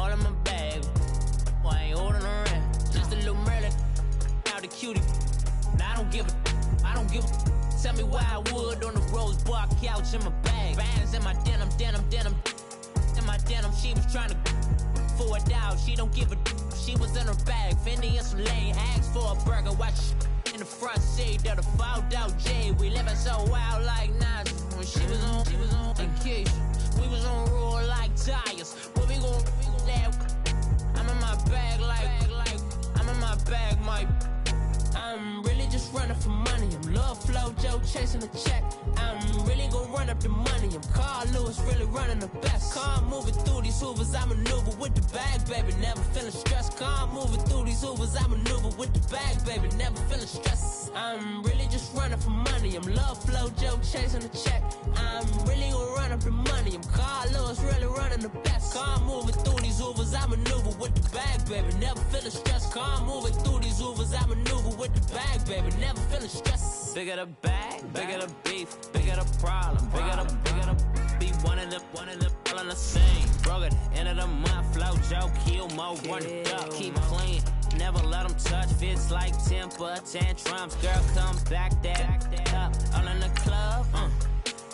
all in my bag. Boy, I ain't holding her in. Just a little Merlin, out the cutie. Now I don't give a. Tell me why I would on the rose bar couch in my bag. Bands in my denim. In my denim, she was trying to for it out. She don't give a. She was in her bag. Fendi and some lane hags for a burger. Watch in the front seat of the fouled out J. We living so wild like Nas. When she was on vacation. We was on roll like tires. What we gon' that? I'm in my bag like I'm in my bag, Mike. I'm really just running for money. I'm Love Flow Joe chasing the check. I'm really gonna run up the money. I'm Carl Lewis, really running the best. Car moving through these Hoovers, I maneuver with the bag, baby. Never feeling stressed. Car moving through these Hoovers, I maneuver with the bag, baby. Never feeling stressed. I'm really just running for money. I'm Love Flow Joe chasing the check. I'm really gonna run up the money. I'm Carl Lewis, really running the best. Car moving through these Hoovers, I maneuver with the bag, baby. Never feeling stressed. Car moving through these Hoovers, I maneuver with the bag, baby. Never feeling stressed. Bigger the bag, bigger the beef, bigger the problem, bigger the be one of them all in the same. Broke at the end of the month, Flow Joe, kill mo, run it up, keep clean. Never let them touch, fits like temper tantrums. Girl, come back that up, all in the club,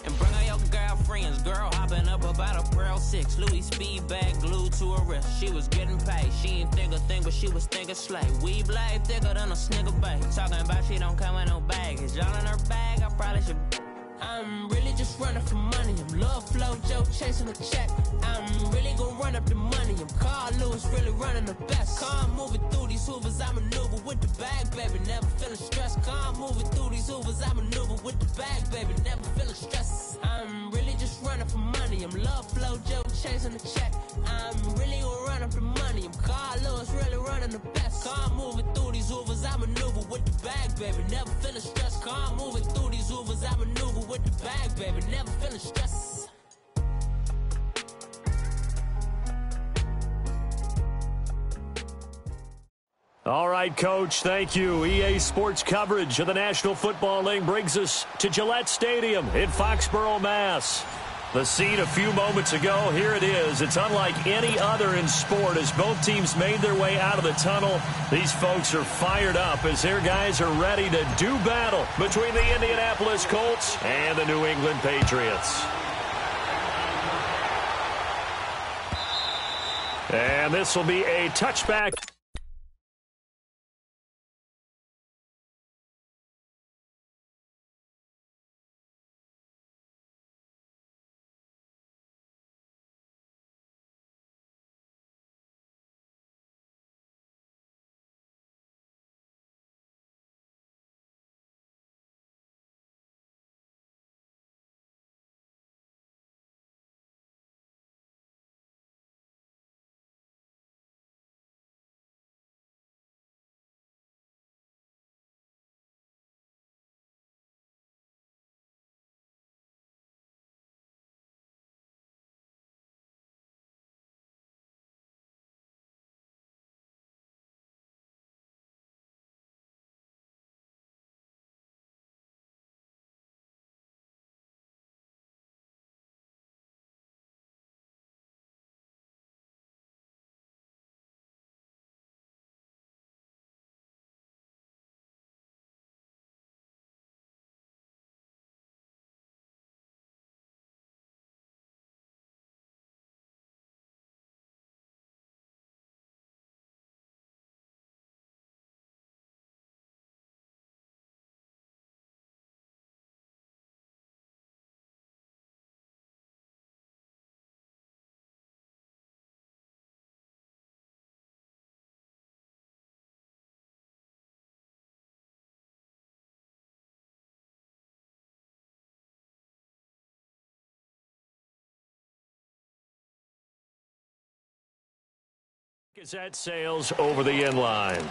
and bring all your girlfriends. Girl hopping up about a Pearl 6 Louis speed bag glued to her wrist. She was getting paid. She ain't think a thing, but she was thinking slay. We blade thicker than a snigger bag. Talking about she don't come with no baggage. Y'all in her bag, I probably should. I'm really just running for money. I'm Love Flow Joe chasing a check. I'm really gonna run up the money. I'm Carl Lewis, really running the best. Car moving through these Hoovers, I maneuver with the bag, baby. Never feeling stressed. Car moving through these Hoovers, I maneuver with the bag, baby. Never feeling stressed. I'm really just running for money. I'm Love Flow Joe chasing the check. I'm really gonna run up the money. I'm Carl Lewis, really running the best. Car moving through these Hoovers, I maneuver with the bag, baby. Never feeling stressed. Car moving through these Hoovers, I maneuver with the bag, baby. Never feeling stressed. All right, Coach, thank you. EA Sports coverage of the National Football League brings us to Gillette Stadium in Foxborough, Mass. The scene a few moments ago, here it is. It's unlike any other in sport as both teams made their way out of the tunnel. These folks are fired up as their guys are ready to do battle between the Indianapolis Colts and the New England Patriots. And this will be a touchback. Gazette sails over the inline.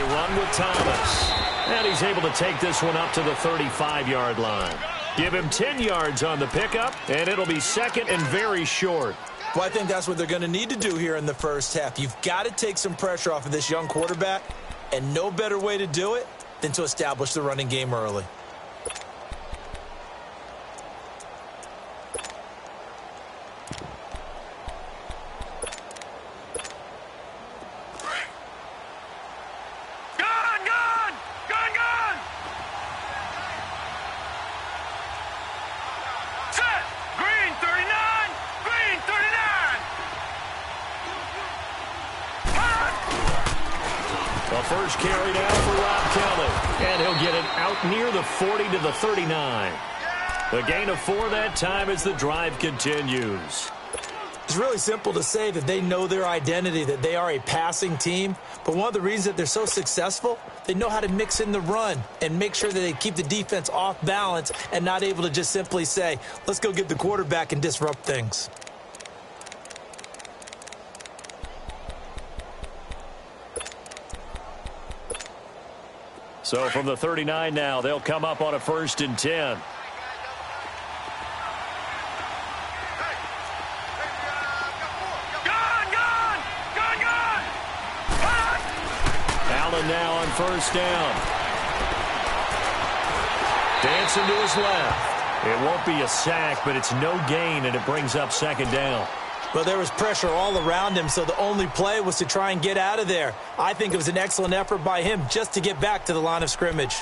run with Thomas. And he's able to take this one up to the 35-yard line. Give him 10 yards on the pickup, and it'll be second and very short. Well, I think that's what they're going to need to do here in the first half. You've got to take some pressure off of this young quarterback, and no better way to do it than to establish the running game early. First carry down for Rob Kelly. And he'll get it out near the 40 to the 39. The gain of 4 that time as the drive continues. It's really simple to say that they know their identity, that they are a passing team. But one of the reasons that they're so successful, they know how to mix in the run and make sure that they keep the defense off balance and not able to just simply say, let's go get the quarterback and disrupt things. So from the 39 now, they'll come up on a 1st and 10. Allen now on 1st down. Dancing to his left. It won't be a sack, but it's no gain, and it brings up 2nd down. Well, there was pressure all around him, so the only play was to try and get out of there. I think it was an excellent effort by him just to get back to the line of scrimmage.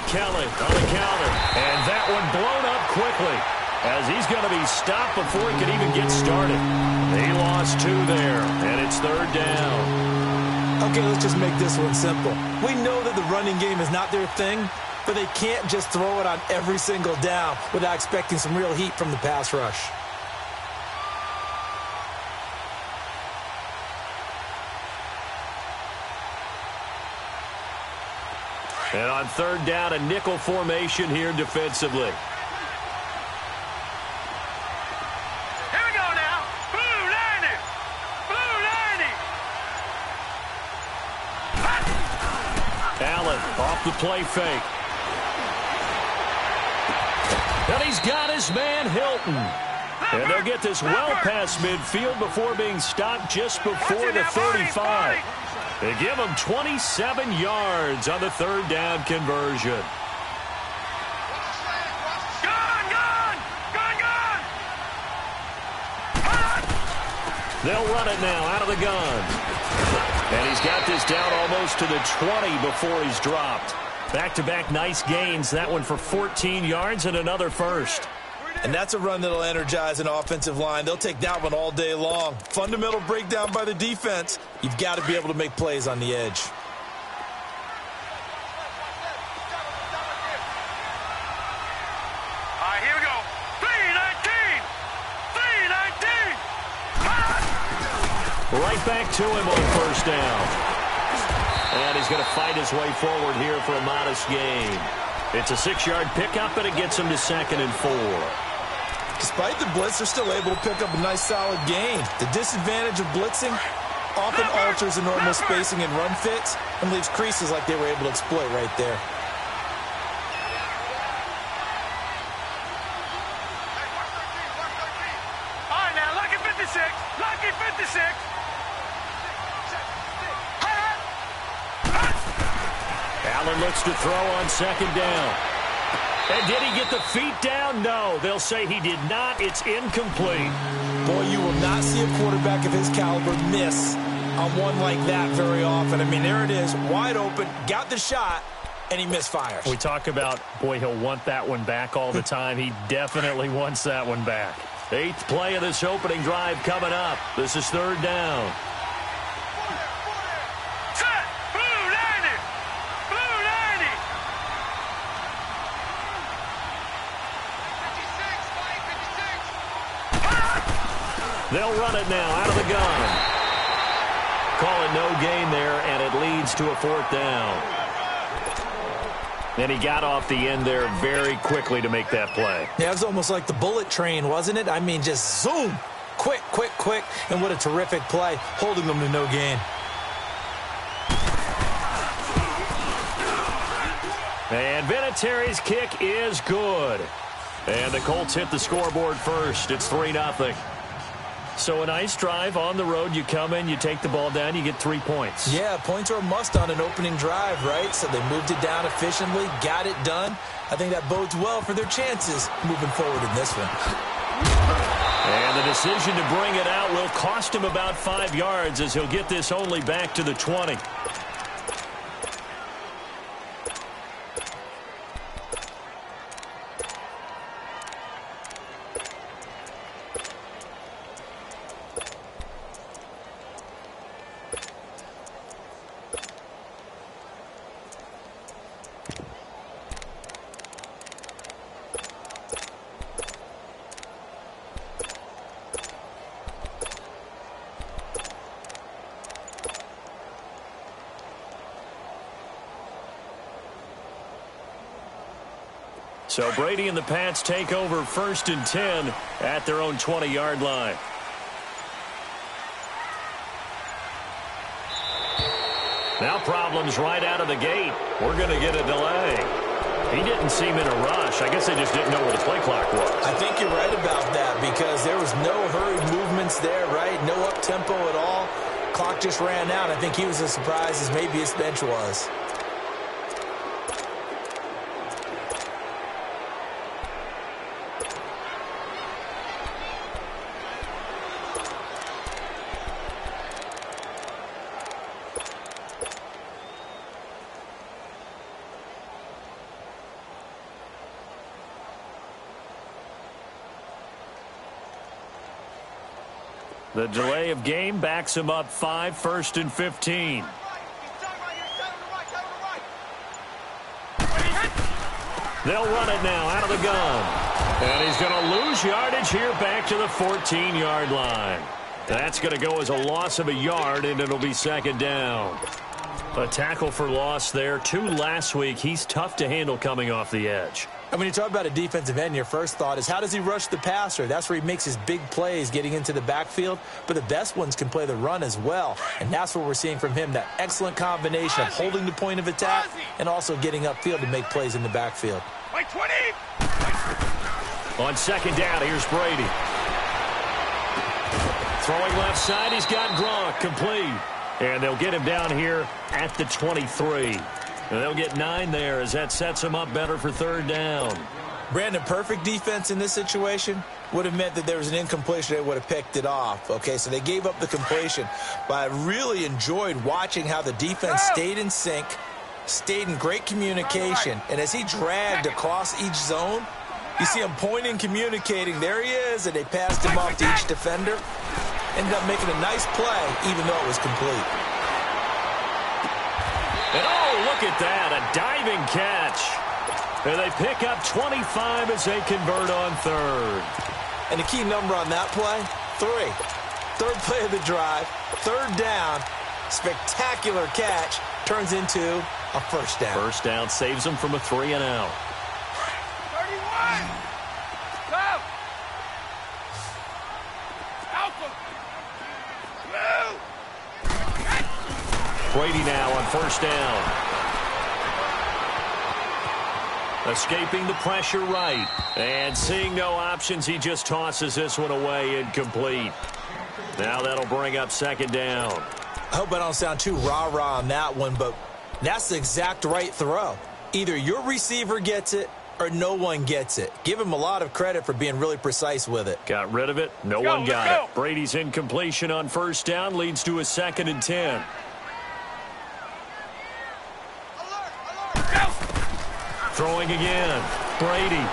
Kelly on the counter, and that one blown up quickly as he's going to be stopped before he could even get started. He lost 2 there, and it's 3rd down. Okay, let's just make this one simple. We know that the running game is not their thing, but they can't just throw it on every single down without expecting some real heat from the pass rush. And on 3rd down, a nickel formation here defensively. Here we go now. Blue 90. Blue 90. Allen off the play fake. And he's got his man Hilton. And they'll get this well past midfield before being stopped just before the 35. They give him 27 yards on the 3rd down conversion. They'll run it now out of the gun. And he's got this down almost to the 20 before he's dropped. Back-to-back nice gains. That one for 14 yards and another first. And that's a run that'll energize an offensive line. They'll take that one all day long. Fundamental breakdown by the defense. You've got to be able to make plays on the edge. All right, here we go. 3-19. 3-19. Right back to him on 1st down. And he's going to fight his way forward here for a modest gain. It's a 6-yard pickup, and it gets him to 2nd and 4. Despite the blitz, they're still able to pick up a nice solid gain. The disadvantage of blitzing often alters the normal spacing and run fits and leaves creases like they were able to exploit right there. All right, now, lucky 56. Lucky 56. Allen looks to throw on 2nd down. And did he get the feet down? No. They'll say he did not. It's incomplete. Boy, you will not see a quarterback of his caliber miss on one like that very often. I mean, there it is, wide open, got the shot, and he misfires. We talk about, boy, he'll want that one back all the time. He definitely wants that one back. 8th play of this opening drive coming up. This is 3rd down. They'll run it now out of the gun. Call it no gain there, and it leads to a 4th down. And he got off the end there very quickly to make that play. Yeah, it was almost like the bullet train, wasn't it? I mean, just zoom. Quick, quick, quick. And what a terrific play, holding them to no gain. And Vinatieri's kick is good. And the Colts hit the scoreboard first. It's 3-0. So a nice drive on the road. You come in, you take the ball down, you get 3 points. Yeah, points are a must on an opening drive, right? So they moved it down efficiently, got it done. I think that bodes well for their chances moving forward in this one. And the decision to bring it out will cost him about 5 yards as he'll get this only back to the 20. So Brady and the Pats take over 1st and 10 at their own 20-yard line. Now problems right out of the gate. We're going to get a delay. He didn't seem in a rush. I guess they just didn't know where the play clock was. I think you're right about that because there was no hurried movements there, right? No up-tempo at all. Clock just ran out. I think he was as surprised as maybe his bench was. The delay of game backs him up 5, 1st and 15. They'll run it now out of the gun. And he's going to lose yardage here back to the 14-yard line. That's going to go as a loss of a yard, and it'll be 2nd down. A tackle for loss there. 2 last week. He's tough to handle coming off the edge. And when you talk about a defensive end, your first thought is how does he rush the passer? That's where he makes his big plays getting into the backfield. But the best ones can play the run as well. And that's what we're seeing from him, that excellent combination of holding the point of attack and also getting upfield to make plays in the backfield. Like 20. On 2nd down, here's Brady. Throwing left side, he's got Gronk complete. And they'll get him down here at the 23. And they'll get 9 there as that sets them up better for 3rd down. Brandon, perfect defense in this situation would have meant that there was an incompletion. They would have picked it off. Okay, so they gave up the completion. But I really enjoyed watching how the defense stayed in sync, stayed in great communication. And as he dragged across each zone, you see him pointing, communicating. There he is, and they passed him off to each defender. Ended up making a nice play, even though it was complete. And oh, look at that, a diving catch. And they pick up 25 as they convert on 3rd. And the key number on that play, 3. 3rd play of the drive, 3rd down, spectacular catch, turns into a 1st down. 1st down saves them from a 3-and-out. 31. Go. Alpha. Move. Brady now on 1st down. Escaping the pressure right. And seeing no options, he just tosses this one away incomplete. Now that'll bring up 2nd down. I hope I don't sound too rah-rah on that one, but that's the exact right throw. Either your receiver gets it or no one gets it. Give him a lot of credit for being really precise with it. Got rid of it. No one got it. Brady's incompletion on 1st down leads to a 2nd and 10. Throwing again. Brady.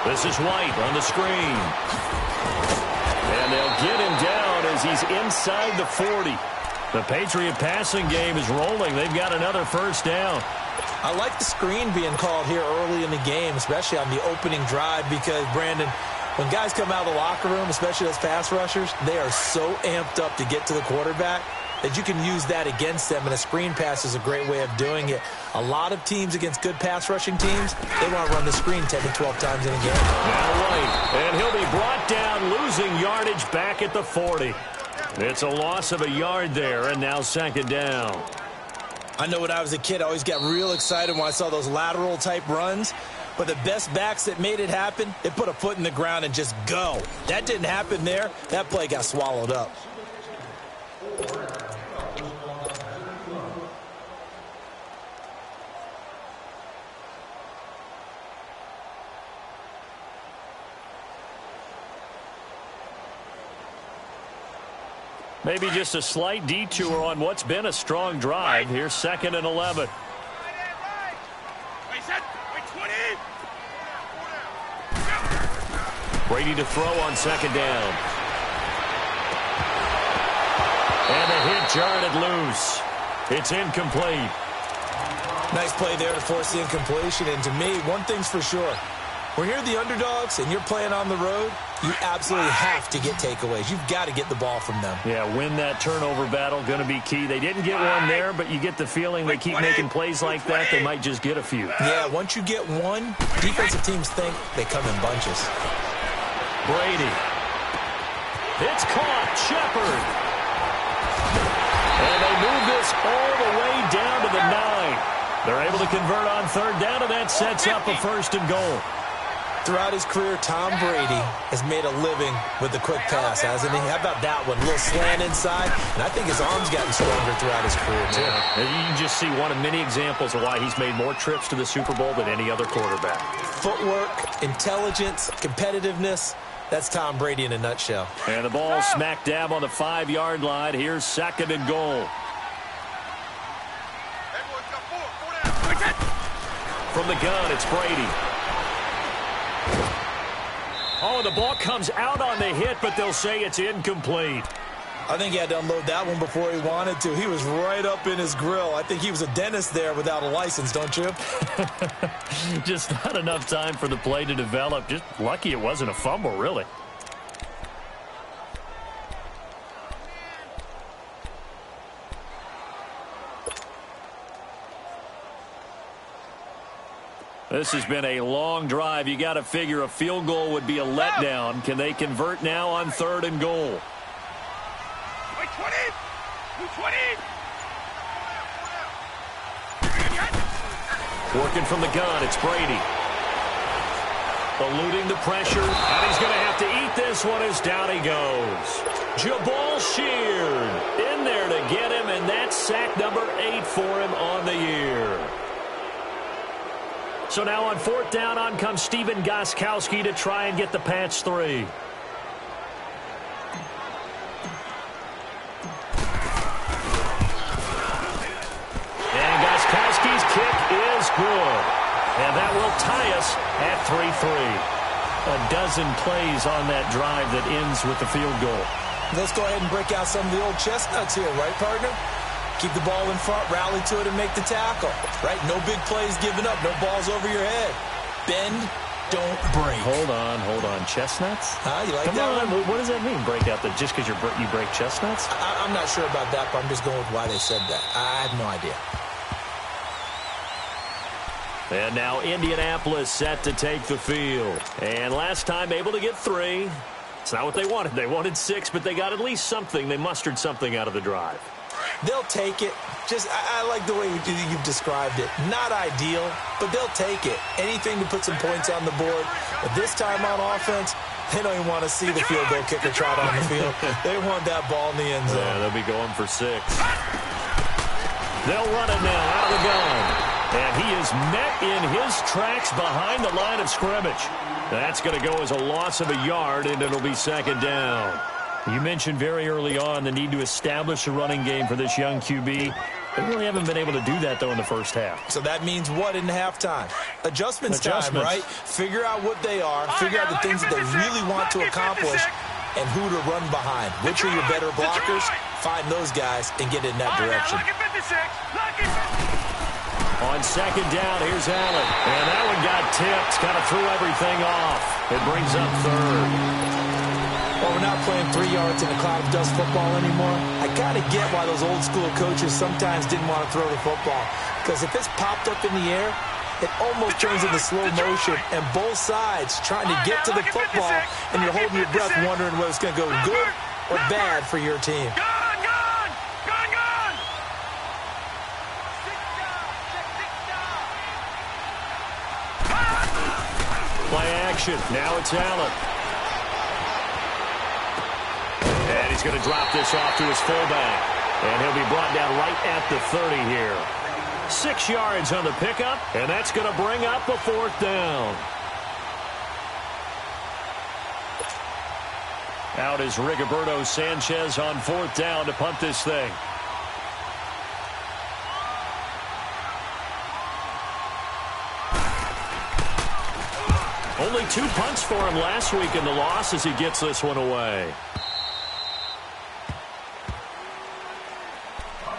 This is White on the screen. And they'll get him down as he's inside the 40. The Patriot passing game is rolling. They've got another 1st down. I like the screen being called here early in the game, especially on the opening drive, because, Brandon, When guys come out of the locker room, especially those pass rushers, they are so amped up to get to the quarterback that you can use that against them, and a screen pass is a great way of doing it. A lot of teams against good pass rushing teams, they want to run the screen 10 to 12 times in a game. Now White, and he'll be brought down, losing yardage back at the 40. It's a loss of a yard there, and now second down. I know when I was a kid, I always got real excited when I saw those lateral type runs. But the best backs that made it happen, they put a foot in the ground and just go. That didn't happen there. That play got swallowed up. Maybe just a slight detour on what's been a strong drive. Here's 2nd and 11. Brady to throw on 2nd down. And the hit jarred loose. It's incomplete. Nice play there to force the incompletion. And to me, one thing's for sure. When you're the underdogs and you're playing on the road, you absolutely have to get takeaways. You've got to get the ball from them. Yeah, win that turnover battle, going to be key. They didn't get one there, but you get the feeling they keep making plays like that, they might just get a few. Yeah, once you get one, defensive teams think they come in bunches. Brady. It's caught. Shepard. And they move this all the way down to the 9. They're able to convert on 3rd down, and that sets up a 1st and goal. Throughout his career, Tom Brady has made a living with the quick pass, hasn't he? How about that one? A little slant inside, and I think his arm's gotten stronger throughout his career, too. Yeah. You can just see one of many examples of why he's made more trips to the Super Bowl than any other quarterback. Footwork, intelligence, competitiveness. That's Tom Brady in a nutshell. And the ball smack dab on the 5-yard line. Here's 2nd and goal. From the gun, it's Brady. Oh, the ball comes out on the hit, but they'll say it's incomplete. I think he had to unload that one before he wanted to. He was right up in his grill. I think he was a dentist there without a license, don't you? Just not enough time for the play to develop. Just lucky it wasn't a fumble, really. This has been a long drive. You got to figure a field goal would be a letdown. Can they convert now on 3rd and goal? Working from the gun, it's Brady. Eluding the pressure, and he's going to have to eat this one as down he goes. Jabal Sheard in there to get him, and that's sack number 8 for him on the year. So now on 4th down, on comes Steven Gostkowski to try and get the patch 3. And Gostkowski's kick is good. And that will tie us at 3-3. A dozen plays on that drive that ends with the field goal. Let's go ahead and break out some of the old chestnuts here, right, partner? Keep the ball in front, rally to it, and make the tackle. Right? No big plays given up. No balls over your head. Bend, don't break. Hold on. Chestnuts? Huh? You like Come that on. one? What does that mean, break out? Just because you break chestnuts? I'm not sure about that, but I'm just going with why they said that. I have no idea. And now Indianapolis set to take the field. And last time able to get 3. It's not what they wanted. They wanted 6, but they got at least something. They mustered something out of the drive. They'll take it. I like the way you've described it. Not ideal, but they'll take it. Anything to put some points on the board. But this time on offense, they don't even want to see the field goal kicker trot on the field. They want that ball in the end zone. Yeah, they'll be going for 6. They'll run it now out of the gun. And he is met in his tracks behind the line of scrimmage. That's going to go as a loss of a yard, and it'll be 2nd down. You mentioned very early on the need to establish a running game for this young QB. They really haven't been able to do that, though, in the first half. So that means what in halftime? Adjustments time, right? Figure out what they are. Figure out the things that they really want to accomplish and who to run behind. Which are your better blockers? Find those guys and get in that direction. On second down, here's Allen. And that one got tipped. Kind of threw everything off. It brings up third. Well, we're not playing 3 yards in a cloud of dust football anymore. I kind of get why those old school coaches sometimes didn't want to throw the football. Because if it's popped up in the air, it almost turns into slow motion, and both sides trying to get to the football, and you're holding your breath wondering whether it's going to go good or bad for your team. Play action. Now it's Allen. And he's going to drop this off to his fullback. And he'll be brought down right at the 30 here. 6 yards on the pickup, and that's going to bring up a fourth down. Out is Rigoberto Sanchez on fourth down to punt this thing. Only 2 punts for him last week in the loss as he gets this one away.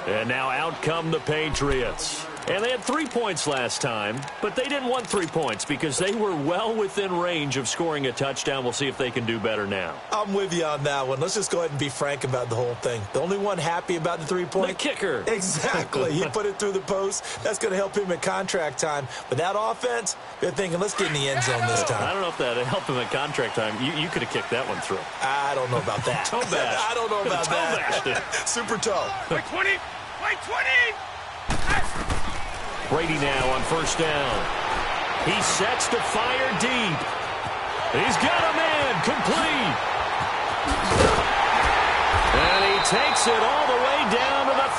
And now out come the Patriots. And they had 3 points last time, but they didn't want 3 points because they were well within range of scoring a touchdown. We'll see if they can do better now. I'm with you on that one. Let's just go ahead and be frank about the whole thing. The only one happy about the 3-point? The kicker. Exactly. He put it through the post. That's going to help him in contract time. But that offense, they're thinking, let's get in the end zone this time. I don't know if that helped him in contract time. You could have kicked that one through. I don't know about that. Toe bash. I don't know about that. Super toe. Wait 20. Wait 20. Brady now on first down. He sets to fire deep. He's got a man complete. And he takes it all the way down to the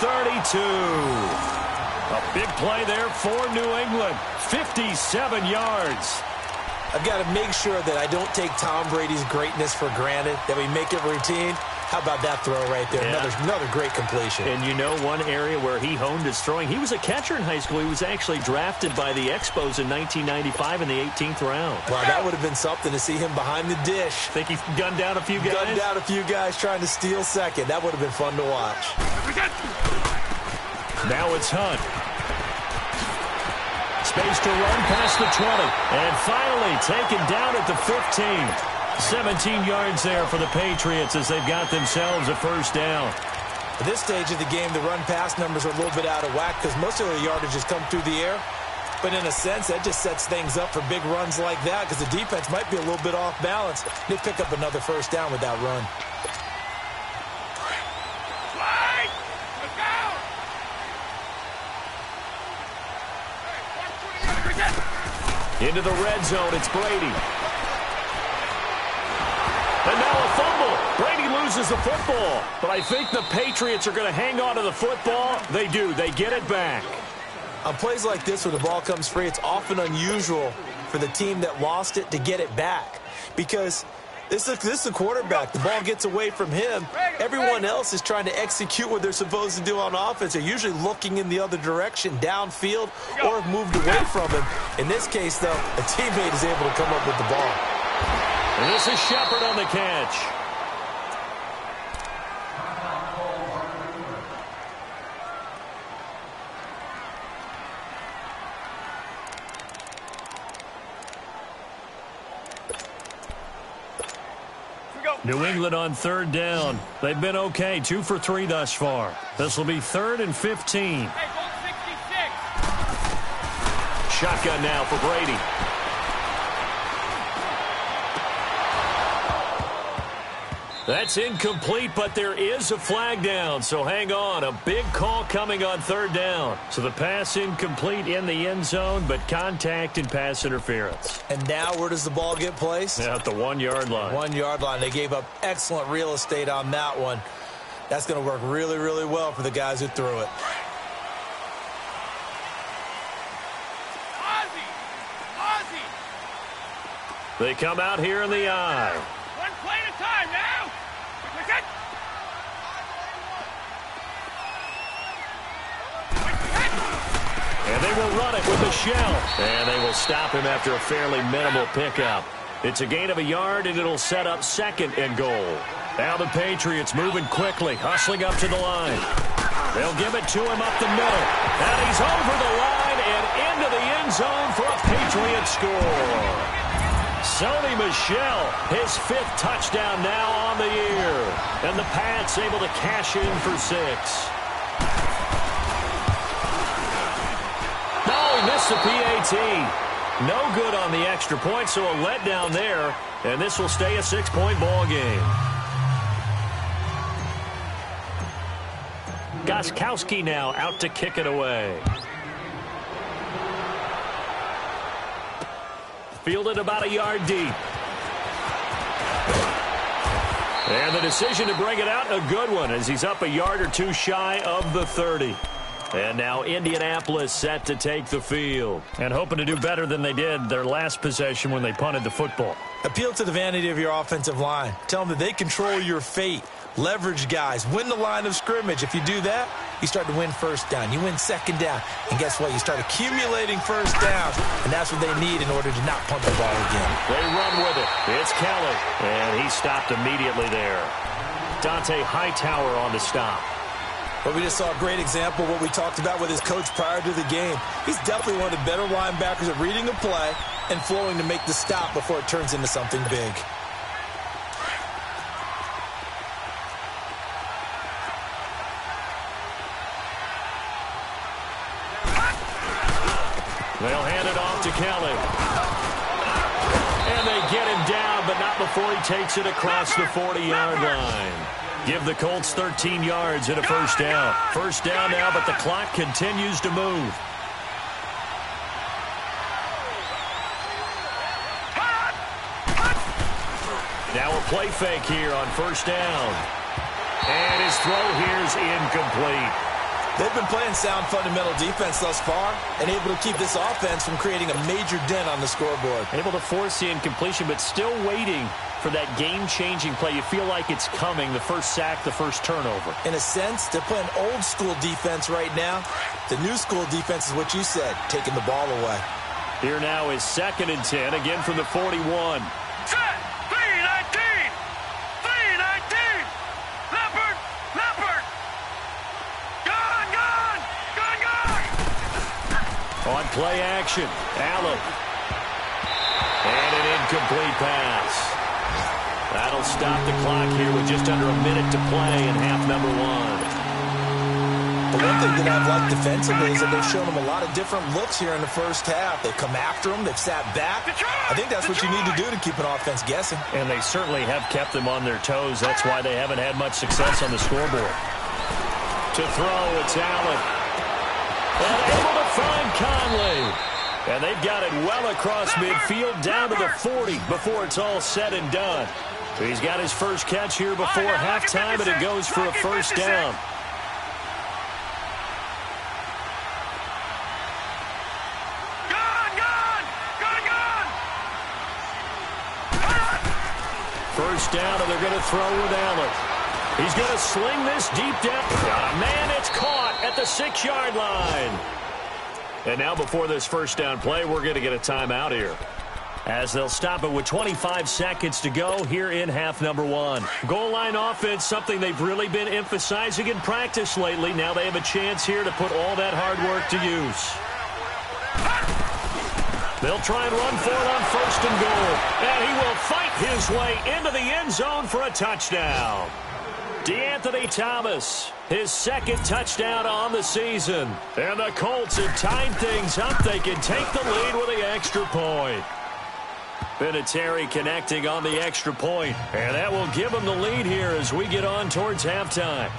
32. A big play there for New England. 57 yards. I've got to make sure that I don't take Tom Brady's greatness for granted, that we make it routine. How about that throw right there? Yeah. Another great completion. And you know one area where he honed his throwing? He was a catcher in high school. He was actually drafted by the Expos in 1995 in the 18th round. Wow, that would have been something to see him behind the dish. Think he gunned down a few guys? Gunned down a few guys trying to steal second. That would have been fun to watch. Now it's Hunt. Space to run past the 20. And finally taken down at the 15. 17 yards there for the Patriots as they've got themselves a first down. At this stage of the game, the run-pass numbers are a little bit out of whack because most of the yardage has come through the air. But in a sense, that just sets things up for big runs like that because the defense might be a little bit off balance. They pick up another first down with that run. Into the red zone, it's Brady. And now a fumble. Brady loses the football. But I think the Patriots are going to hang on to the football. They do. They get it back. On plays like this where the ball comes free, it's often unusual for the team that lost it to get it back. Because this is the quarterback. The ball gets away from him. Everyone else is trying to execute what they're supposed to do on offense. They're usually looking in the other direction, downfield, or have moved away from him. In this case, though, a teammate is able to come up with the ball. And this is Shepard on the catch. New England on third down. They've been okay, 2 for 3 thus far. This will be 3rd and 15. Shotgun now for Brady. That's incomplete, but there is a flag down, so hang on. A big call coming on third down. So the pass incomplete in the end zone, but contact and pass interference. And now where does the ball get placed? At the 1-yard line. 1-yard line. They gave up excellent real estate on that one. That's going to work really, really well for the guys who threw it. They come out here in the eye. One play at a time now. And they will run it with a shell. And they will stop him after a fairly minimal pickup. It's a gain of a yard, and it'll set up 2nd and goal. Now the Patriots moving quickly, hustling up to the line. They'll give it to him up the middle. And he's over the line, and zone for a Patriot score. Sony Michel, his 5th touchdown now on the year. And the Pats able to cash in for 6. No, he missed the PAT. No good on the extra point, so a letdown there. And this will stay a 6-point ball game. Gostkowski now out to kick it away. Fielded about a yard deep. And the decision to bring it out, a good one, as he's up a yard or two shy of the 30. And now Indianapolis set to take the field. And hoping to do better than they did their last possession when they punted the football. Appeal to the vanity of your offensive line. Tell them that they control your fate. Leverage guys. Win the line of scrimmage. If you do that, you start to win first down. You win second down. And guess what? You start accumulating first downs. And that's what they need in order to not punt the ball again. They run with it. It's Kelly. And he stopped immediately there. Dante Hightower on the stop. But we just saw a great example of what we talked about with his coach prior to the game. He's definitely one of the better linebackers at reading a play and flowing to make the stop before it turns into something big. They'll hand it off to Kelly. And they get him down, but not before he takes it across the 40-yard line. Give the Colts 13 yards and a first down. First down now, but the clock continues to move. Now a play fake here on first down. And his throw here is incomplete. They've been playing sound fundamental defense thus far and able to keep this offense from creating a major dent on the scoreboard. Able to force the incompletion, but still waiting for that game-changing play. You feel like it's coming, the first sack, the first turnover. In a sense, they're playing old-school defense right now. The new-school defense is what you said, taking the ball away. Here now is 2nd and 10, again from the 41. Set! 3-19! 3-19! Leopard! Leopard! Gone! Gone! Gone! Gone! On play action, Allen. And an incomplete pass. That'll stop the clock here with just under a minute to play in half number 1. The one thing that I've liked defensively is that they've shown them a lot of different looks here in the first half. They've come after them. They've sat back. I think that's what you need to do to keep an offense guessing. And they certainly have kept them on their toes. That's why they haven't had much success on the scoreboard. To throw, it's Allen. And able to find Conley. And they've got it well across midfield down to the 40 before it's all said and done. He's got his first catch here before halftime, and it goes for a first down. First down, and they're going to throw with Allen. He's going to sling this deep down. Got a man, it's caught at the 6-yard line. And now before this first down play, we're going to get a timeout here, as they'll stop it with 25 seconds to go here in half number 1. Goal line offense, something they've really been emphasizing in practice lately. Now they have a chance here to put all that hard work to use. They'll try and run for it on 1st and goal. And he will fight his way into the end zone for a touchdown. DeAnthony Thomas, his 2nd touchdown on the season. And the Colts have tied things up. They can take the lead with the extra point. Vinatieri connecting on the extra point. And that will give them the lead here as we get on towards halftime.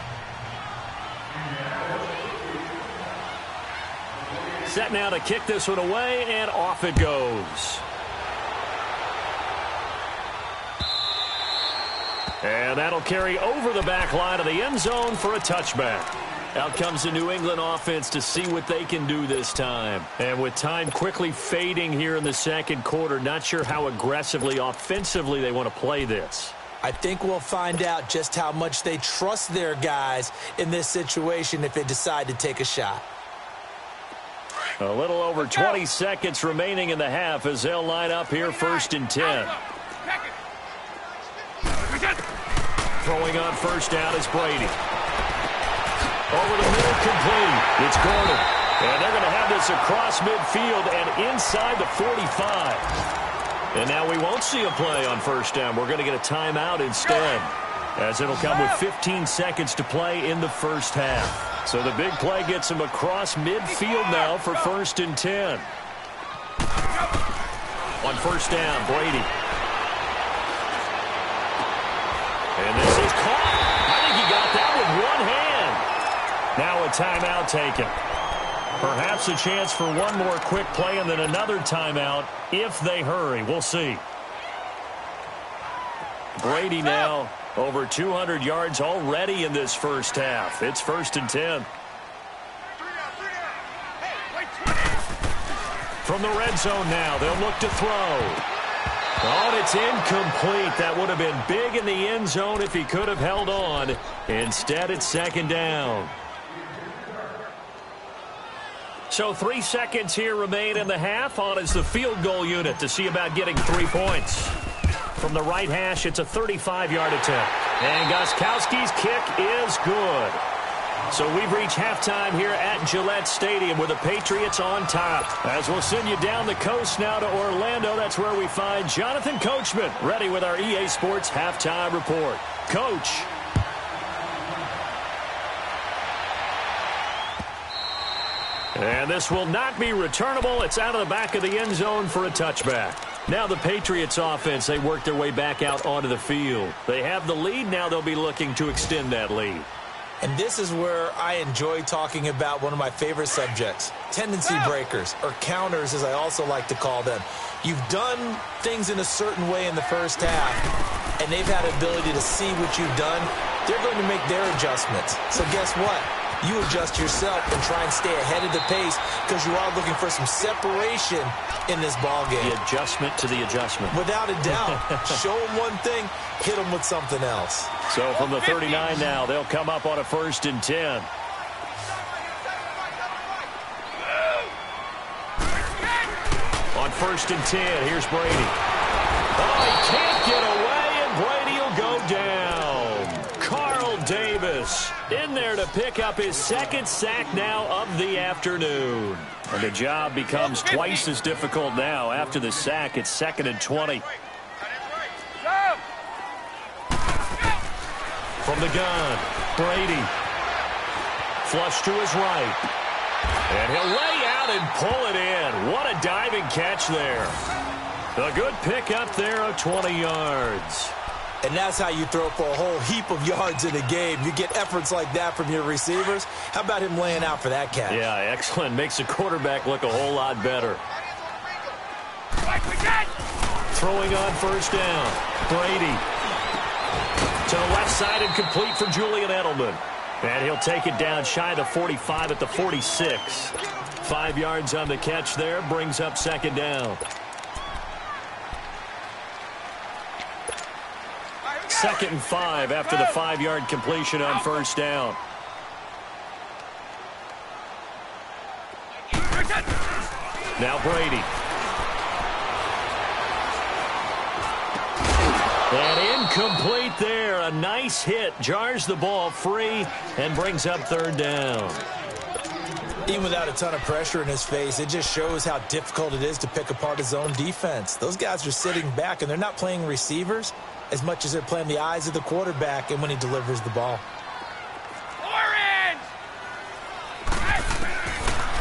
Set now to kick this one away, and off it goes. And that'll carry over the back line of the end zone for a touchback. Out comes the New England offense to see what they can do this time. And with time quickly fading here in the second quarter, not sure how aggressively, offensively they want to play this. I think we'll find out just how much they trust their guys in this situation if they decide to take a shot. A little over 20 seconds remaining in the half as they'll line up here 1st and 10. Throwing on first down is Brady. Over the middle, complete. It's Gouda. And they're going to have this across midfield and inside the 45. And now we won't see a play on first down. We're going to get a timeout instead, as it'll come with 15 seconds to play in the first half. So the big play gets him across midfield now for 1st and 10. On first down, Brady. And this is caught. I think he got that with one hand. Now a timeout taken. Perhaps a chance for one more quick play and then another timeout if they hurry. We'll see. Brady now over 200 yards already in this first half. It's 1st and 10. From the red zone now, they'll look to throw. Oh, and it's incomplete. That would have been big in the end zone if he could have held on. Instead, it's 2nd down. So 3 seconds here remain in the half. On is the field goal unit to see about getting 3 points. From the right hash, it's a 35-yard attempt. And Gostkowski's kick is good. So we've reached halftime here at Gillette Stadium with the Patriots on top. As we'll send you down the coast now to Orlando, that's where we find Jonathan Coachman ready with our EA Sports halftime report. Coach. And this will not be returnable. It's out of the back of the end zone for a touchback. Now the Patriots offense, they work their way back out onto the field. They have the lead. Now they'll be looking to extend that lead. And this is where I enjoy talking about one of my favorite subjects, tendency breakers, or counters as I also like to call them. You've done things in a certain way in the first half, and they've had ability to see what you've done. They're going to make their adjustments. So guess what? You adjust yourself and try and stay ahead of the pace because you are looking for some separation in this ball game. The adjustment to the adjustment. Without a doubt. Show them one thing, hit them with something else. So from the 39 now, they'll come up on a 1st and 10. On 1st and 10, here's Brady. Oh, he can't get away, and Brady will go down. Carl Davis in there to pick up his 2nd sack now of the afternoon. And the job becomes twice as difficult now. After the sack, it's 2nd and 20. From the gun, Brady. Flush to his right. And he'll lay out and pull it in. What a diving catch there. A good pickup there of 20 yards. And that's how you throw for a whole heap of yards in a game. You get efforts like that from your receivers. How about him laying out for that catch? Yeah, excellent. Makes the quarterback look a whole lot better. Throwing on first down. Brady. To the left side and complete for Julian Edelman. And he'll take it down shy of the 45 at the 46. 5 yards on the catch there. Brings up 2nd down. 2nd and 5 after the 5-yard completion on first down. Now Brady. And incomplete there. A nice hit. Jars the ball free and brings up 3rd down. Even without a ton of pressure in his face, it just shows how difficult it is to pick apart his own defense. Those guys are sitting back, and they're not playing receivers as much as they're playing the eyes of the quarterback and when he delivers the ball. Orange!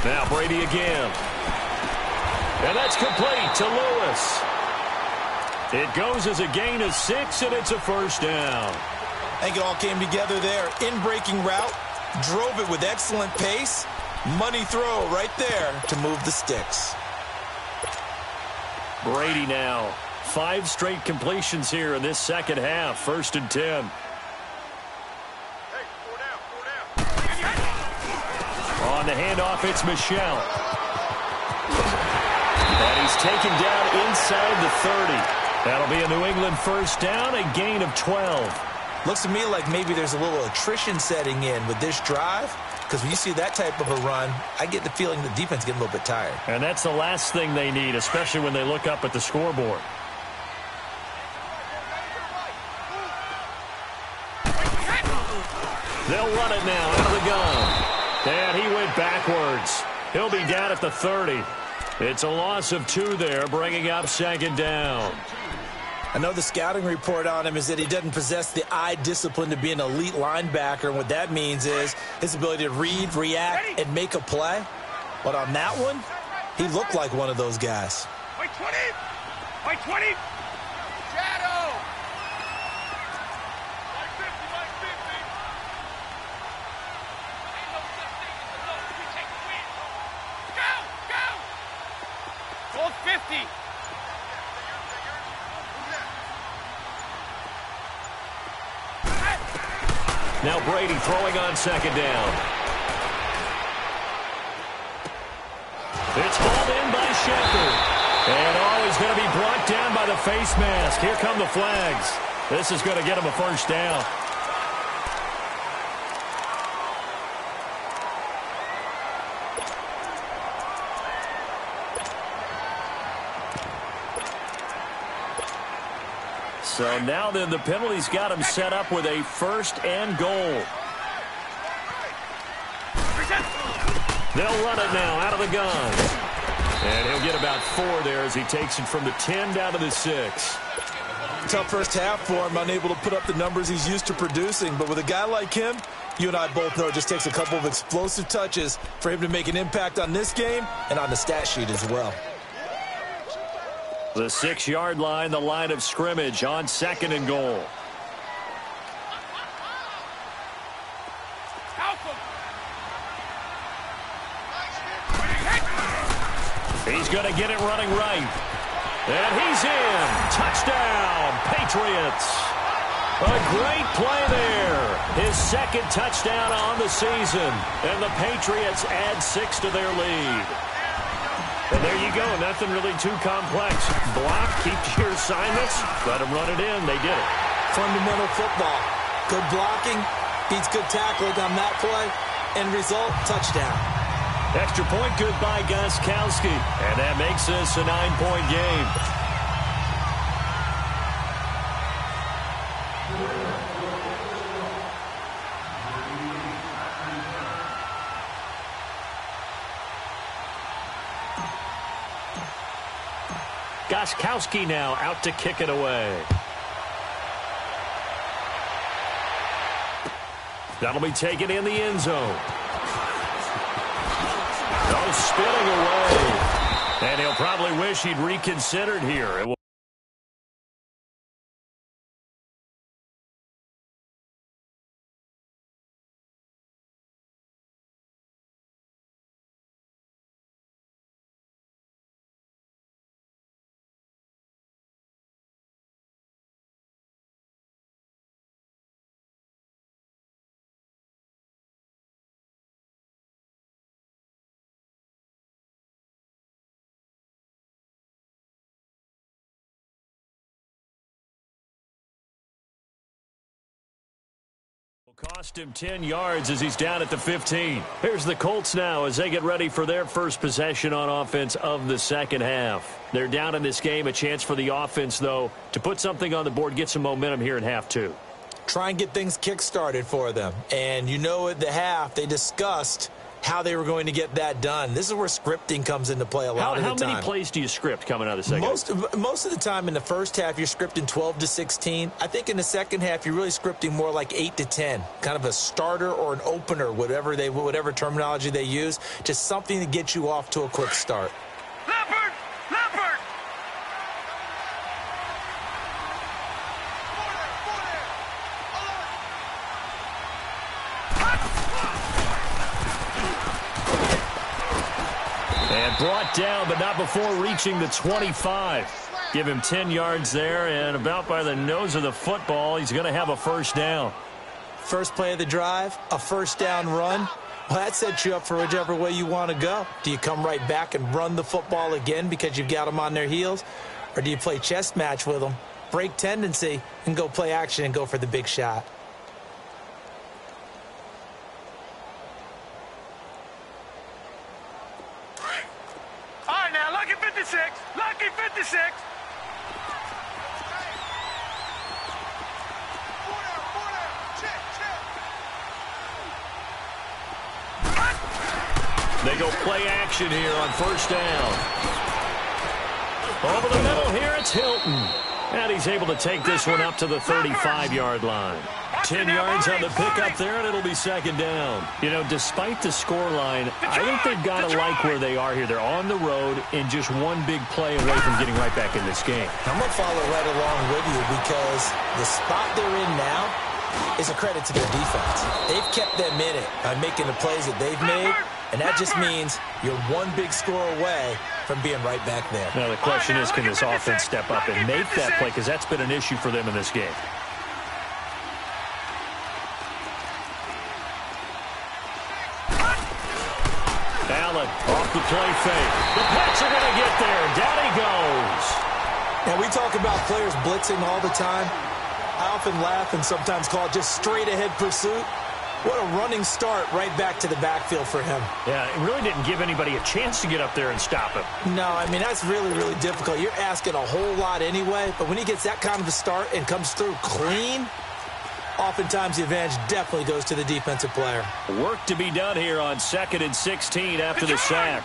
Now Brady again. And that's complete to Lewis. It goes as a gain of 6, and it's a 1st down. I think it all came together there. In-breaking route, drove it with excellent pace. Money throw right there to move the sticks. Brady now. 5 straight completions here in this second half. 1st and 10. On the handoff, it's Michel. And he's taken down inside the 30. That'll be a New England 1st down, a gain of 12. Looks to me like maybe there's a little attrition setting in with this drive, because when you see that type of a run, I get the feeling the defense getting a little bit tired. And that's the last thing they need, especially when they look up at the scoreboard. They'll run it now out of the gun. And he went backwards. He'll be down at the 30. It's a loss of 2 there, bringing up second down. I know the scouting report on him is that he doesn't possess the eye discipline to be an elite linebacker. And what that means is his ability to read, react, and make a play. But on that one, he looked like one of those guys. Wait, 20! Wait, 20! Shadow! Like 50, like 50. Ain't no such thing as a low. We take the win. Go! Go! Goal 50. Now Brady throwing on second down. It's hauled in by Shepard. And he's going to be brought down by the face mask. Here come the flags. This is going to get him a first down. So now then the penalty's got him set up with a first and goal. They'll run it now out of the gun. And he'll get about 4 there as he takes it from the 10 down to the 6. Tough first half for him, unable to put up the numbers he's used to producing. But with a guy like him, you and I both know it just takes a couple of explosive touches for him to make an impact on this game and on the stat sheet as well. The 6-yard line, the line of scrimmage on second and goal. He's going to get it running right. And he's in. Touchdown, Patriots. A great play there. His second touchdown on the season. And the Patriots add 6 to their lead. And there you go. Nothing really too complex. Block, keep your assignments, let them run it in. They did it. Fundamental football. Good blocking, beats good tackling on that play. End result, touchdown. Extra point good by Gostkowski. And that makes this a 9-point game. Gostkowski now out to kick it away. That'll be taken in the end zone. Oh, spinning away. And he'll probably wish he'd reconsidered here. It will cost him 10 yards as he's down at the 15. Here's the Colts now as they get ready for their first possession on offense of the second half. They're down in this game. A chance for the offense, though, to put something on the board, get some momentum here in half 2. Try and get things kick-started for them. And you know at the half, they discussed how they were going to get that done. This is where scripting comes into play a lot of the time. How many plays do you script coming out of the second half? Most of the time in the first half, you're scripting 12 to 16. I think in the second half, you're really scripting more like 8 to 10. Kind of a starter or an opener, whatever terminology they use. Just something to get you off to a quick start. Leopard! Leopard! And brought down, but not before reaching the 25. Give him 10 yards there, and about by the nose of the football, he's going to have a first down. First play of the drive, a first down run. Well, that sets you up for whichever way you want to go. Do you come right back and run the football again because you've got them on their heels? Or do you play chess match with them, break tendency, and go play action and go for the big shot? All right, now, lucky 56. Lucky 56. They They go play action here on first down. Over the middle here, it's Hilton. And he's able to take this one up to the 35-yard line. 10 yards on the pickup there, and it'll be second down. You know, despite the scoreline, I think they've got to like where they are here. They're on the road and just one big play away from getting right back in this game. I'm going to follow right along with you because the spot they're in now is a credit to their defense. They've kept them in it by making the plays that they've made, and that just means you're one big score away from being right back there. Now, the question is, can this offense step up and make that play? Because that's been an issue for them in this game. Allen off the play fake. The Pats are going to get there. Down he goes. Now, we talk about players blitzing all the time. I often laugh and sometimes call it just straight-ahead pursuit. What a running start right back to the backfield for him. Yeah, it really didn't give anybody a chance to get up there and stop him. No, I mean, that's really, really difficult. You're asking a whole lot anyway, but when he gets that kind of a start and comes through clean, oftentimes the advantage definitely goes to the defensive player. Work to be done here on 2nd and 16 after the sack.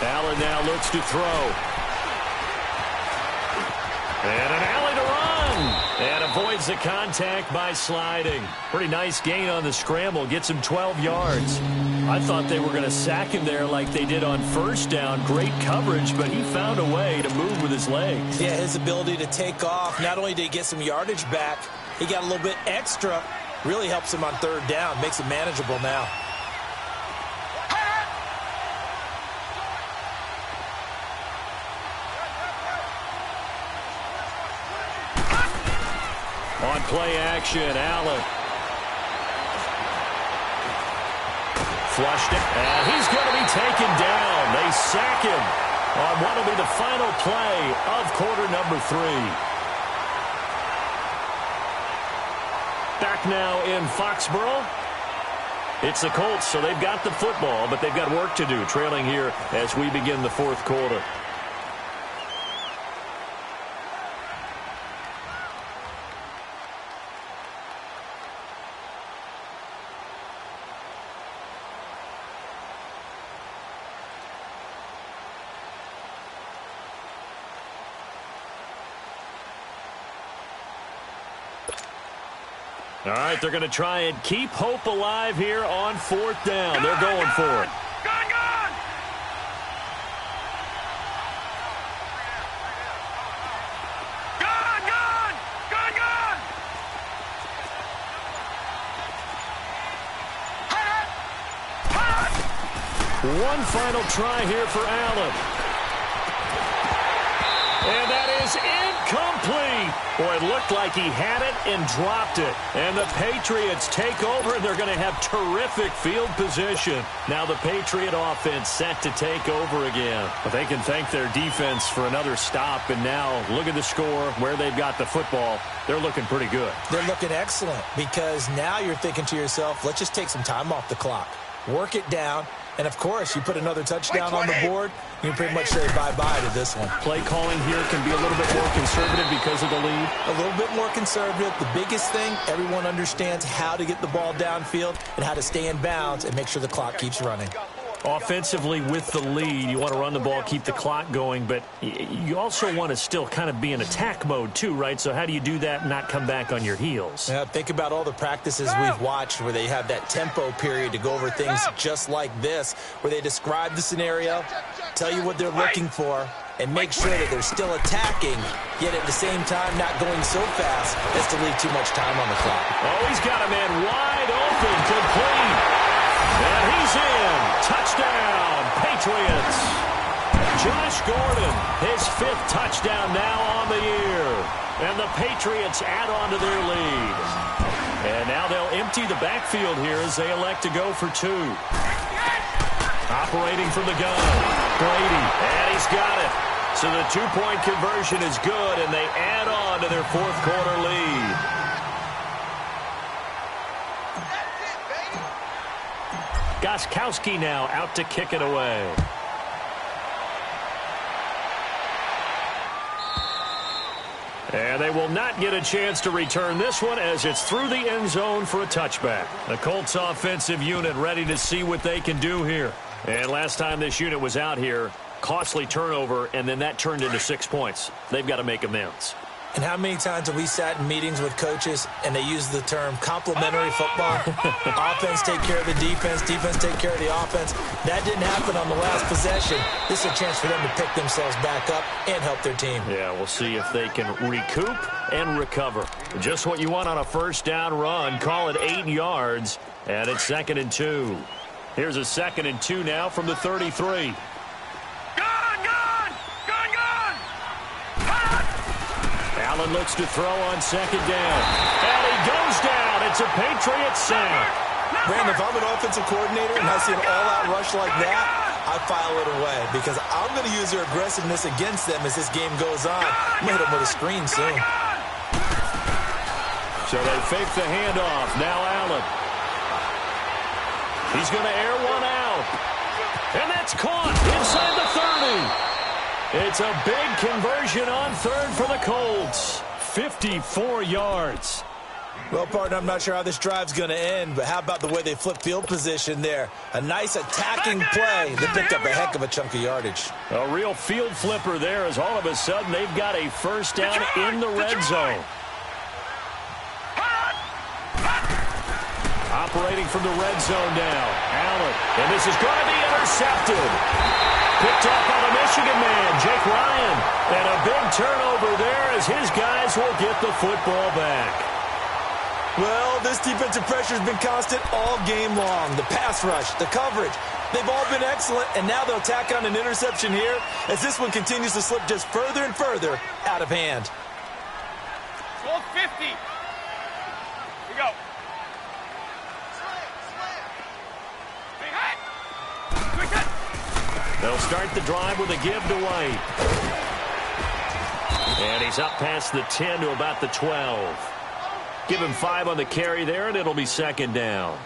Allen now looks to throw. And an alley to run. And avoids the contact by sliding. Pretty nice gain on the scramble. Gets him 12 yards. I thought they were going to sack him there like they did on first down. Great coverage, but he found a way to move with his legs. Yeah, his ability to take off. Not only did he get some yardage back, he got a little bit extra. Really helps him on third down. Makes it manageable now. On play action, Allen. Flushed it, and he's going to be taken down. They sack him on what will be the final play of quarter number 3. Back now in Foxborough. It's the Colts, so they've got the football, but they've got work to do, trailing here as we begin the fourth quarter. All right, they're going to try and keep hope alive here on fourth down. They're going for it. Gone! One final try here for Allen. And that is incomplete. Boy, it looked like he had it and dropped it. And the Patriots take over, and they're going to have terrific field position. Now the Patriot offense set to take over again. But they can thank their defense for another stop. And now look at the score, where they've got the football. They're looking pretty good. They're looking excellent because now you're thinking to yourself, let's just take some time off the clock. Work it down. And, of course, you put another touchdown on the board, you can pretty much say bye-bye to this one. Play calling here can be a little bit more conservative because of the lead. A little bit more conservative. The biggest thing, everyone understands how to get the ball downfield and how to stay in bounds and make sure the clock keeps running. Offensively with the lead, you want to run the ball, keep the clock going, but you also want to still kind of be in attack mode too, right? So how do you do that and not come back on your heels? Yeah, think about all the practices we've watched where they have that tempo period to go over things just like this, where they describe the scenario, tell you what they're looking for, and make sure that they're still attacking, yet at the same time not going so fast as to leave too much time on the clock. Oh, he's got a man wide open, complete. And he's in. Touchdown, Patriots. Josh Gordon, his 5th touchdown now on the year. And the Patriots add on to their lead. And now they'll empty the backfield here as they elect to go for 2. Operating from the gun, Brady, and he's got it. So the 2-point conversion is good, and they add on to their fourth quarter lead. Gostkowski now out to kick it away. And they will not get a chance to return this one as it's through the end zone for a touchback. The Colts offensive unit ready to see what they can do here. And last time this unit was out here, costly turnover, and then that turned into 6 points. They've got to make amends. And how many times have we sat in meetings with coaches and they use the term complementary football? Offense take care of the defense, defense take care of the offense. That didn't happen on the last possession. This is a chance for them to pick themselves back up and help their team. Yeah, we'll see if they can recoup and recover. Just what you want on a first down run. Call it 8 yards, and it's 2nd and 2. Here's a 2nd and 2 now from the 33. Allen looks to throw on 2nd down. And he goes down. It's a Patriot sack. Brandon, if I'm an offensive coordinator and I see an all-out rush like that, I file it away because I'm going to use their aggressiveness against them as this game goes on. I'm going to hit them with a screen soon. So they fake the handoff. Now Allen. He's going to air one out. And that's caught inside the 30. It's a big conversion on 3rd for the Colts. 54 yards. Well, partner, I'm not sure how this drive's going to end, but how about the way they flip field position there? A nice attacking play that picked up a heck of a chunk of yardage. A real field flipper there as all of a sudden they've got a first down in the red zone. Operating from the red zone now. Allen. And this is going to be intercepted. Picked up by the Michigan man, Jake Ryan. And a big turnover there as his guys will get the football back. Well, this defensive pressure has been constant all game long. The pass rush, the coverage, they've all been excellent, and now they'll tack on an interception here as this one continues to slip just further and further out of hand. 12:50. Here we go. They'll start the drive with a give to White. And he's up past the 10 to about the 12. Give him 5 on the carry there, and it'll be 2nd down.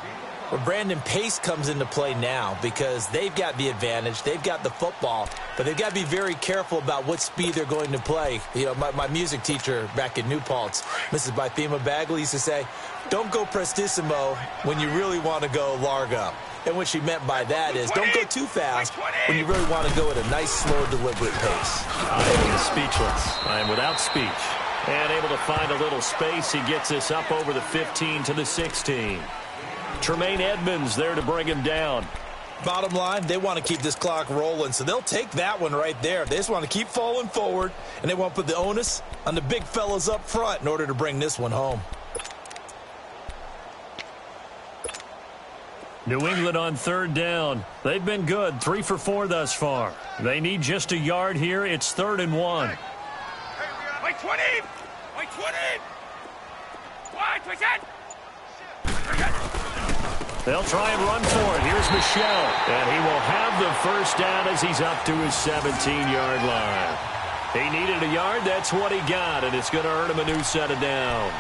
Well, Brandon, pace comes into play now because they've got the advantage. They've got the football, but they've got to be very careful about what speed they're going to play. You know, my music teacher back in New Paltz, Mrs. Bythema Bagley, used to say, don't go prestissimo when you really want to go largo. And what she meant by that is don't go too fast when you really want to go at a nice, slow, deliberate pace. I am speechless. I am without speech. And able to find a little space. He gets us up over the 15 to the 16. Tremaine Edmonds there to bring him down. Bottom line, they want to keep this clock rolling, so they'll take that one right there. They just want to keep falling forward, and they want to put the onus on the big fellas up front in order to bring this one home. New England on 3rd down. They've been good, 3 for 4 thus far. They need just a yard here. It's 3rd and 1. Wait 20! Wait 20! They'll try and run for it. Here's Michelle. And he will have the first down as he's up to his 17-yard line. He needed a yard. That's what he got, and it's going to earn him a new set of downs.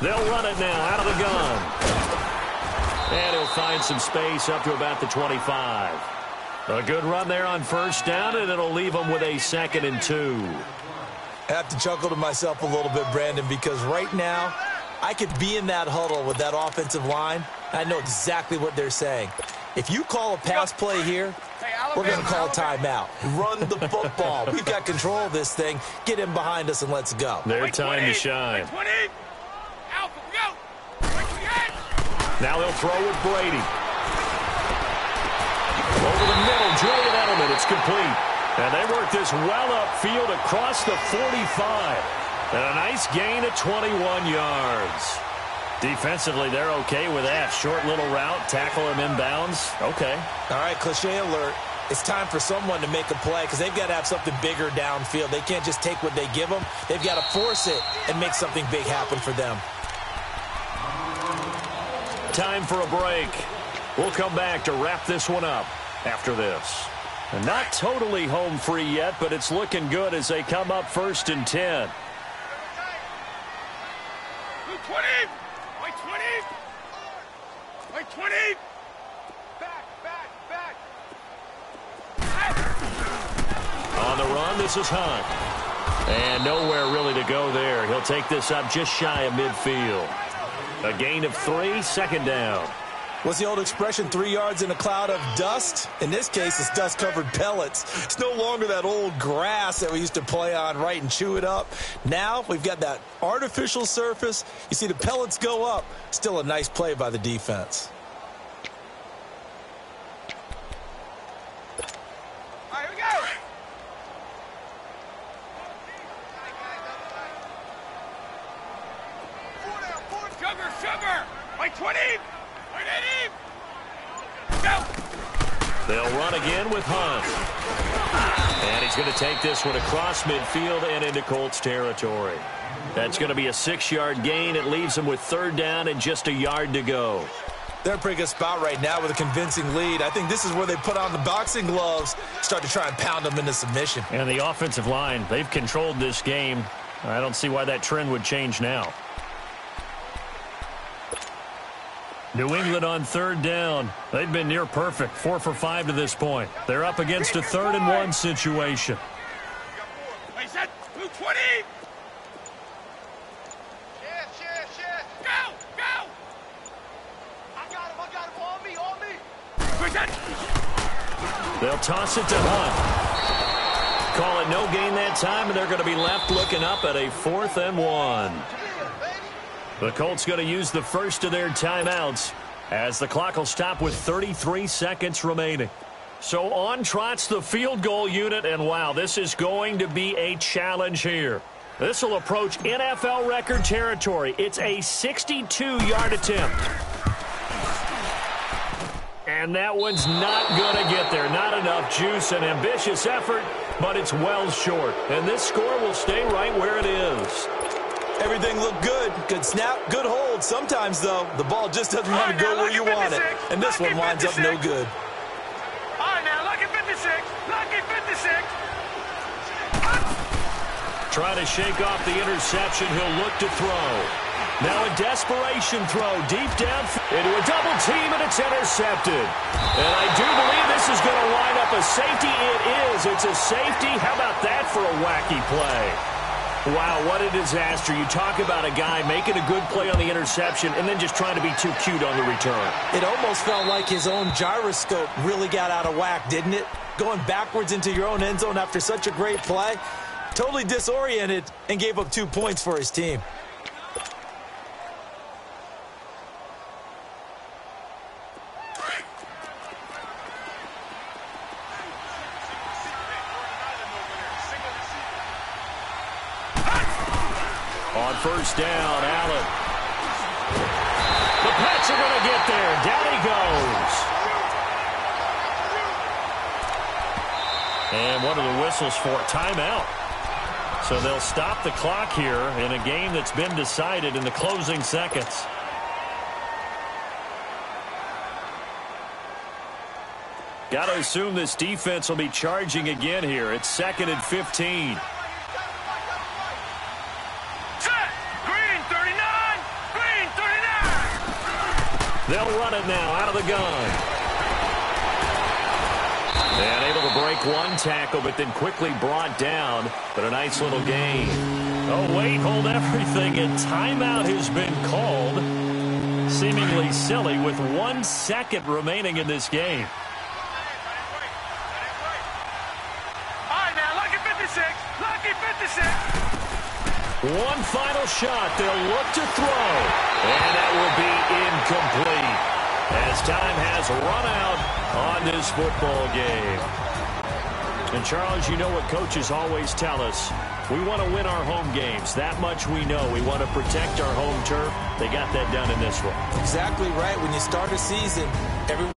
They'll run it now out of the gun. And he'll find some space up to about the 25. A good run there on first down, and it'll leave him with a 2nd and 2. I have to chuckle to myself a little bit, Brandon, because right now I could be in that huddle with that offensive line. I know exactly what they're saying. If you call a pass play here, we're going to call a timeout. Run the football. We've got control of this thing. Get him behind us and let's go. Their time to shine. Now they'll throw with Brady. Over the middle, Julian Edelman. It's complete. And they work this well upfield across the 45. And a nice gain of 21 yards. Defensively, they're okay with that. Short little route, tackle him inbounds. Okay. All right, cliche alert. It's time for someone to make a play because they've got to have something bigger downfield. They can't just take what they give them. They've got to force it and make something big happen for them. time for a break. We'll come back to wrap this one up after this. And not totally home free yet, but it's looking good as they come up 1st and 10. 20! Wait, 20! Wait, 20! Back! On the run, this is Hunt. And nowhere really to go there. He'll take this up just shy of midfield. A gain of 3, 2nd down. What's the old expression, 3 yards in a cloud of dust? In this case, it's dust-covered pellets. It's no longer that old grass that we used to play on, right, and chew it up. Now we've got that artificial surface. You see the pellets go up. Still a nice play by the defense. All right, here we go! Sugar! Wait, 20! They'll run again with Hunt. And he's going to take this one across midfield and into Colts territory. That's going to be a 6-yard gain. It leaves them with 3rd down and just a yard to go. They're in a pretty good spot right now with a convincing lead. I think this is where they put on the boxing gloves, start to try and pound them into submission. And the offensive line, they've controlled this game. I don't see why that trend would change now. New England on 3rd down. They've been near perfect, 4 for 5 to this point. They're up against a 3rd and 1 situation. Wait, set, 220! Yes. Go! I got him, on me! Where's that? They'll toss it to Hunt. Call it no gain that time, and they're going to be left looking up at a 4th and 1. The Colts going to use the first of their timeouts as the clock will stop with 33 seconds remaining. So on trots the field goal unit, and wow, this is going to be a challenge here. This will approach NFL record territory. It's a 62-yard attempt. And that one's not going to get there. Not enough juice, an ambitious effort, but it's well short. And this score will stay right where it is. Everything looked good. Good snap, good hold. Sometimes, though, the ball just doesn't want to go where you want it. And this one winds up no good. All right, now, lucky 56. Lucky 56. Trying to shake off the interception. He'll look to throw. Now a desperation throw deep down into a double team, and it's intercepted. And I do believe this is going to line up a safety. It is. It's a safety. How about that for a wacky play? Wow, what a disaster. You talk about a guy making a good play on the interception and then just trying to be too cute on the return. It almost felt like his own gyroscope really got out of whack, didn't it? Going backwards into your own end zone after such a great play. Totally disoriented and gave up 2 points for his team. On 1st down, Allen. The Pats are going to get there. Down he goes. And what are the whistles for? Timeout. So they'll stop the clock here in a game that's been decided in the closing seconds. Got to assume this defense will be charging again here. It's 2nd and 15. They'll run it now out of the gun. And able to break one tackle, but then quickly brought down. But a nice little gain. Oh, wait, hold everything. A timeout has been called. Seemingly silly with 1 second remaining in this game. All right, now, lucky 56. Lucky 56. One final shot. They'll look to throw. And that will be incomplete as time has run out on this football game. And, Charles, you know what coaches always tell us. We want to win our home games. That much we know. We want to protect our home turf. They got that done in this one. Exactly right. When you start a season, everyone